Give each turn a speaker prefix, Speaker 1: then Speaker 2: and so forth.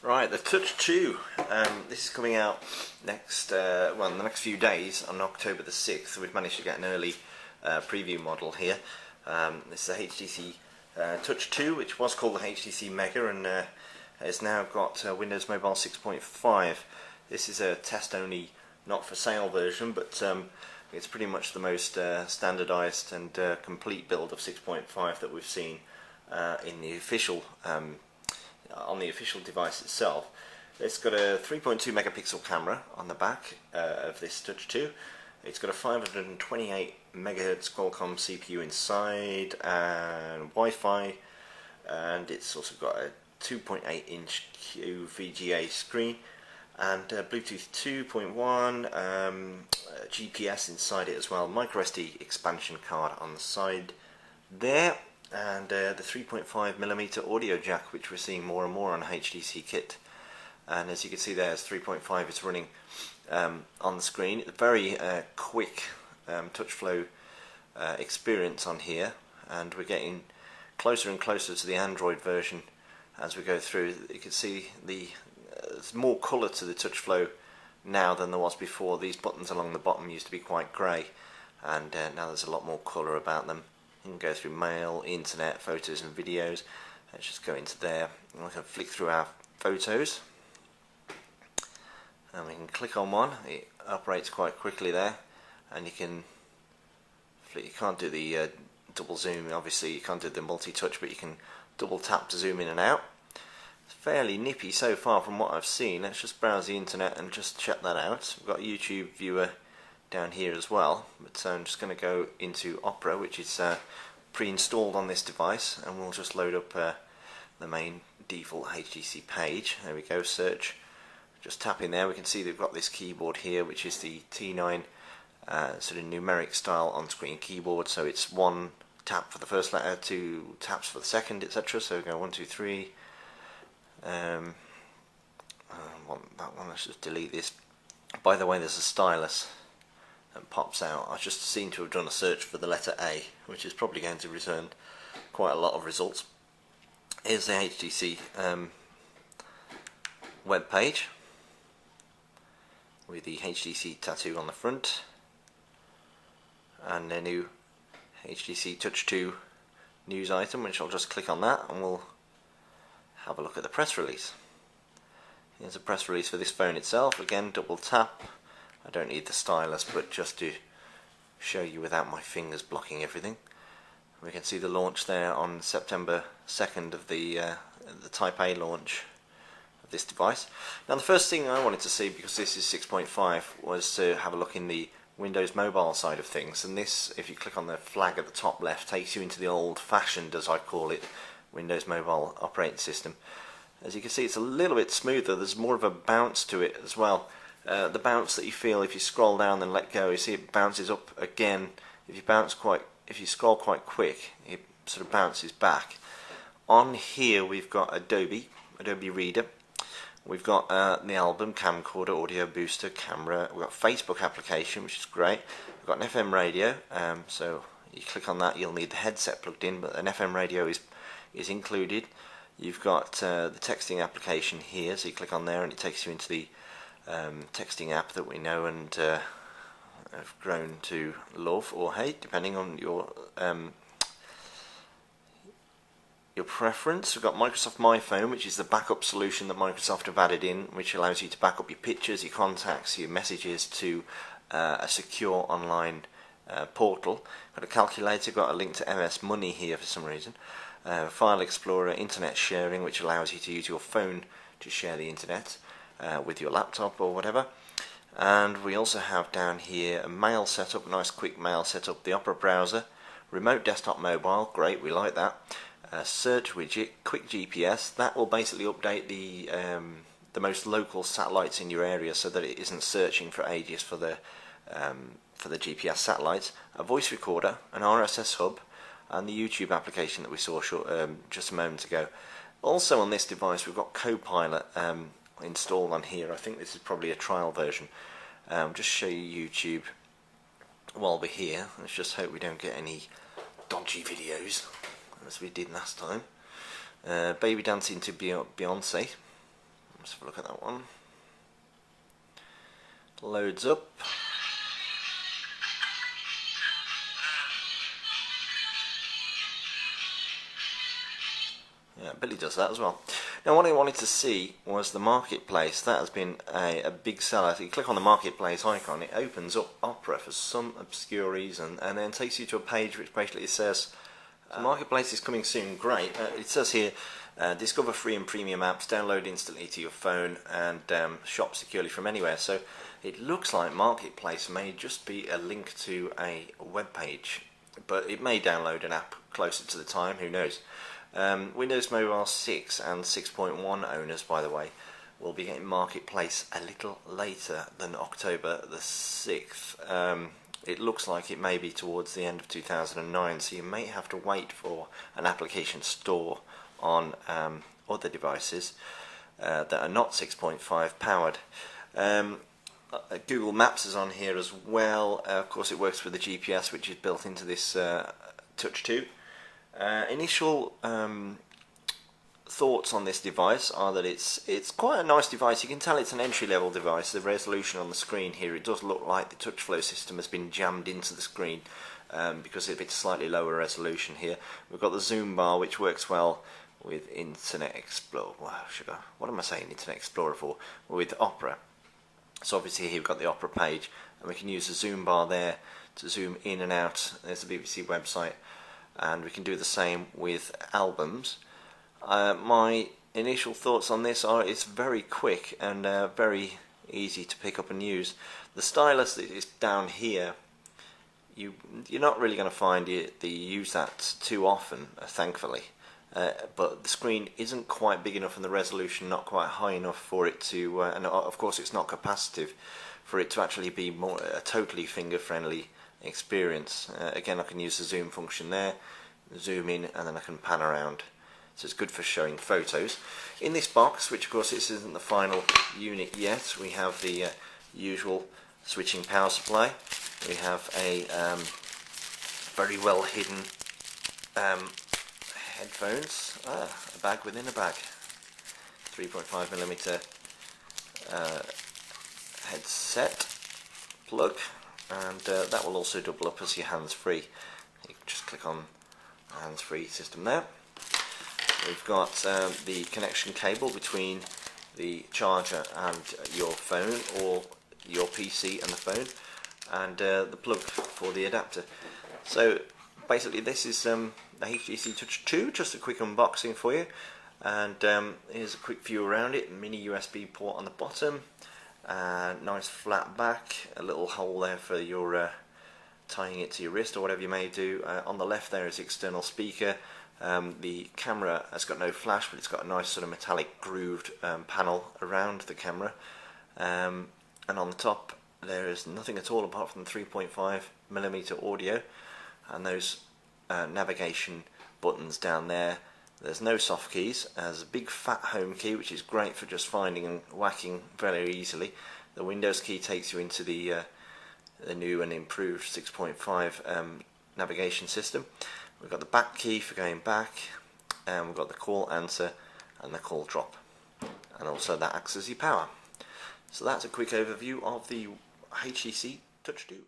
Speaker 1: Right, the Touch2. This is coming out next, well, in the next few days on October the 6th. We've managed to get an early preview model here. This is the HTC Touch2, which was called the HTC Mega, and has now got Windows Mobile 6.5. This is a test-only, not for sale version, but it's pretty much the most standardized and complete build of 6.5 that we've seen in the official on the official device itself. It's got a 3.2 megapixel camera on the back of this Touch2. It's got a 528 megahertz Qualcomm CPU inside and Wi-Fi, and it's also got a 2.8 inch QVGA screen and Bluetooth 2.1, GPS inside it as well, microSD expansion card on the side there, and the 3.5mm audio jack, which we're seeing more and more on HTC kit. And as you can see there, it's 3.5 is running on the screen. Very quick touch flow experience on here, and we're getting closer and closer to the Android version as we go through. You can see there's more colour to the touch flow now than there was before. These buttons along the bottom used to be quite grey, and now there's a lot more colour about them. You can go through mail, internet, photos and videos. Let's just go into there and we can flick through our photos, and we can click on one. It operates quite quickly there, and you can flick. You can't do the double zoom, obviously you can't do the multi-touch, but you can double tap to zoom in and out. It's fairly nippy so far from what I've seen. Let's just browse the internet and just check that out. We've got a YouTube viewer down here as well, but I'm just going to go into Opera, which is pre-installed on this device, and we'll just load up the main default HTC page. There we go, search. Just tap in there, we can see they've got this keyboard here, which is the T9 sort of numeric style on-screen keyboard. So it's one tap for the first letter, two taps for the second, etc. So we go 1, 2, 3. I want that one. Let's just delete this. By the way, there's a stylus that pops out. I just seem to have done a search for the letter A, which is probably going to return quite a lot of results. Here's the HTC web page with the HTC tattoo on the front and a new HTC Touch2 news item, which I'll just click on that and we'll have a look at the press release. Here's a press release for this phone itself. Again, double tap. I don't need the stylus, but just to show you without my fingers blocking everything. We can see the launch there on September 2nd of the Type A launch of this device. Now the first thing I wanted to see, because this is 6.5, was to have a look in the Windows Mobile side of things, and this, if you click on the flag at the top left, takes you into the old-fashioned, as I call it, Windows Mobile operating system. As you can see, it's a little bit smoother. There's more of a bounce to it as well. The bounce that you feel if you scroll down and let go, you see it bounces up again. If you scroll quite quick, it sort of bounces back. On here we've got Adobe Reader. We've got the album, camcorder, audio booster, camera. We've got Facebook application, which is great. We've got an FM radio. So you click on that, you'll need the headset plugged in, but an FM radio is included. You've got the texting application here, so you click on there and it takes you into the texting app that we know and have grown to love or hate, depending on your preference. We've got Microsoft My Phone, which is the backup solution that Microsoft have added in, which allows you to back up your pictures, your contacts, your messages to a secure online portal. Got a calculator, got a link to MS Money here for some reason. File Explorer, internet sharing, which allows you to use your phone to share the internet with your laptop or whatever. And we also have down here a mail setup, nice quick mail setup, the Opera browser, remote desktop mobile, great, we like that. Search widget, quick GPS, that will basically update the most local satellites in your area so that it isn't searching for ages for the GPS satellites. A voice recorder, an RSS hub, and the YouTube application that we saw just a moment ago. Also on this device we've got Copilot installed on here. I think this is probably a trial version. Just show you YouTube while we're here. Let's just hope we don't get any dodgy videos as we did last time. Baby dancing to Beyonce. Let's have a look at that one. Loads up. Yeah, Billy does that as well. Now what I wanted to see was the marketplace. That has been a big seller. If you click on the marketplace icon, it opens up Opera for some obscure reason and then takes you to a page which basically says the marketplace is coming soon. Great. It says here, discover free and premium apps, download instantly to your phone and shop securely from anywhere. So it looks like marketplace may just be a link to a web page, but it may download an app closer to the time, who knows. Windows Mobile 6 and 6.1 owners, by the way, will be getting Marketplace a little later than October the 6th. It looks like it may be towards the end of 2009, so you may have to wait for an application store on other devices that are not 6.5 powered. Google Maps is on here as well. Of course, it works with the GPS, which is built into this Touch2. Initial thoughts on this device are that it's quite a nice device. You can tell it's an entry-level device. The resolution on the screen here, it does look like the TouchFlow system has been jammed into the screen because of its slightly lower resolution here. We've got the zoom bar, which works well with Internet Explorer. What am I saying Internet Explorer for? With Opera. So obviously here we've got the Opera page, and we can use the zoom bar there to zoom in and out. There's the BBC website. And we can do the same with albums. My initial thoughts on this are it's very quick and very easy to pick up and use. The stylus that is down here, you're not really going to find that you use that too often, thankfully. But the screen isn't quite big enough and the resolution not quite high enough for it to, and of course it's not capacitive, for it to actually be more a totally finger-friendly experience. Again, I can use the zoom function there, zoom in, and then I can pan around. So it's good for showing photos. In this box, which of course this isn't the final unit yet, we have the usual switching power supply. We have a very well hidden headphones, a bag within a bag, 3.5mm headset plug, and that will also double up as your hands-free. You can just click on the hands-free system there. We've got the connection cable between the charger and your phone, or your PC and the phone, and the plug for the adapter. So basically this is the HTC Touch2, just a quick unboxing for you, and here's a quick view around it. Mini USB port on the bottom, nice flat back, a little hole there for your tying it to your wrist or whatever you may do. On the left there is the external speaker. The camera has got no flash, but it's got a nice sort of metallic grooved panel around the camera, and on the top there is nothing at all apart from the 3.5mm audio and those navigation buttons down there. There's no soft keys. There's a big fat home key, which is great for just finding and whacking very easily. The Windows key takes you into the new and improved 6.5 navigation system. We've got the back key for going back, and we've got the call answer and the call drop, and also that acts as your power. So that's a quick overview of the HTC Touch2.